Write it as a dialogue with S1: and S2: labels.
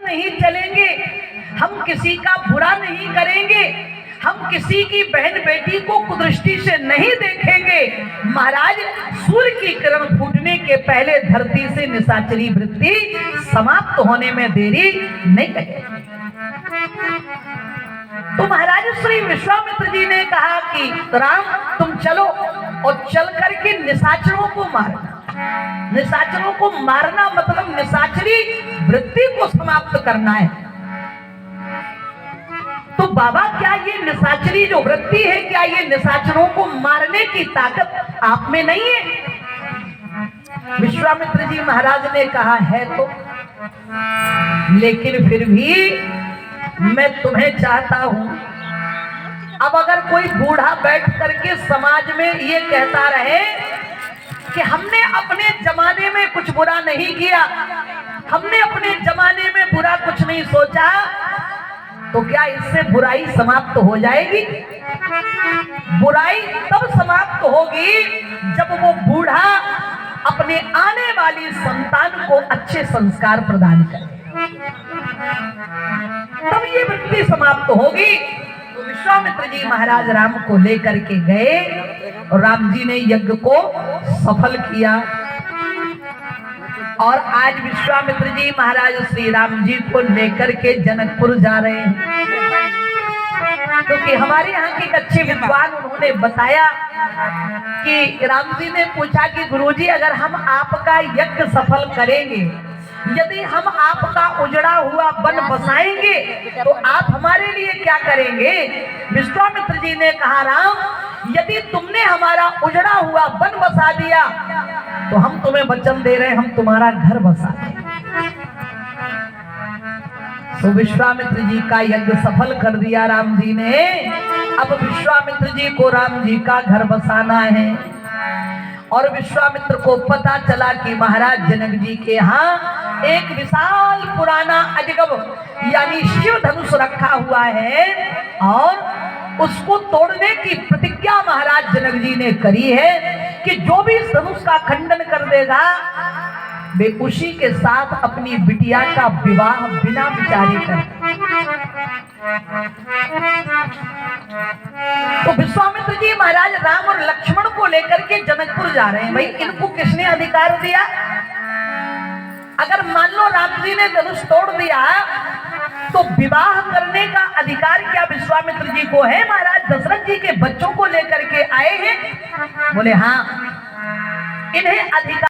S1: नहीं चलेंगे, हम किसी का बुरा नहीं करेंगे, हम किसी की बहन बेटी को कुदृष्टि से नहीं देखेंगे। महाराज, सूर्य की किरण फूटने के पहले धरती से निशाचरी वृत्ति समाप्त होने में देरी नहीं करेगी। तो महाराज श्री विश्वामित्र जी ने कहा कि राम तुम चलो और चल करके निशाचरों को मारना। निशाचरों को मारना मतलब निशाचरी वृत्ति को समाप्त करना है। तो बाबा, क्या ये निशाचरी जो वृत्ति है, क्या ये निशाचरों को मारने की ताकत आप में नहीं है? विश्वामित्र जी महाराज ने कहा है तो, लेकिन फिर भी मैं तुम्हें चाहता हूं। अब अगर कोई बूढ़ा बैठ करके समाज में ये कहता रहे कि हमने अपने जमाने में कुछ बुरा नहीं किया, हमने अपने जमाने में बुरा कुछ नहीं सोचा, तो क्या इससे बुराई समाप्त हो जाएगी? बुराई तब समाप्त होगी जब वो बूढ़ा अपने आने वाली संतान को अच्छे संस्कार प्रदान करे, तब ये वृत्ति समाप्त होगी। तो विश्वामित्र जी महाराज राम को लेकर के गए और राम जी ने यज्ञ को सफल किया। और आज विश्वामित्र जी महाराज श्री राम जी को लेकर के जनकपुर जा रहे हैं, क्योंकि हमारे यहाँ के अच्छे विद्वान उन्होंने बताया कि राम जी ने पूछा कि गुरुजी, अगर हम आपका यज्ञ सफल करेंगे, यदि हम आपका उजड़ा हुआ वन बसाएंगे, तो आप हमारे लिए क्या करेंगे? विश्वामित्र जी ने कहा, राम, यदि तुमने हमारा उजड़ा हुआ वन बसा दिया तो हम तुम्हें वचन दे रहे हैं, हम तुम्हारा घर बसा देंगे। तो विश्वामित्र जी का यज्ञ सफल कर दिया राम जी ने। अब विश्वामित्र जी को राम जी का घर बसाना है। और विश्वामित्र को पता चला कि महाराज जनक जी के यहाँ एक विशाल पुराना अजगब यानी शिव धनुष रखा हुआ है, और उसको तोड़ने की प्रतिज्ञा महाराज जनक जी ने करी है कि जो भी इस धनुष का खंडन कर देगा, वे उसी के साथ अपनी बिटिया का विवाह बिना विचारे कर। तो विश्वामित्र जी महाराज राम और लक्ष्मण को लेकर के जनकपुर जा रहे हैं। भाई, इनको किसने अधिकार दिया? अगर मान लो राम जी ने धनुष तोड़ दिया तो विवाह करने का अधिकार क्या विश्वामित्र जी को है? महाराज दशरथ जी के बच्चों को लेकर के आए हैं। बोले हाँ, इन्हें अधिकार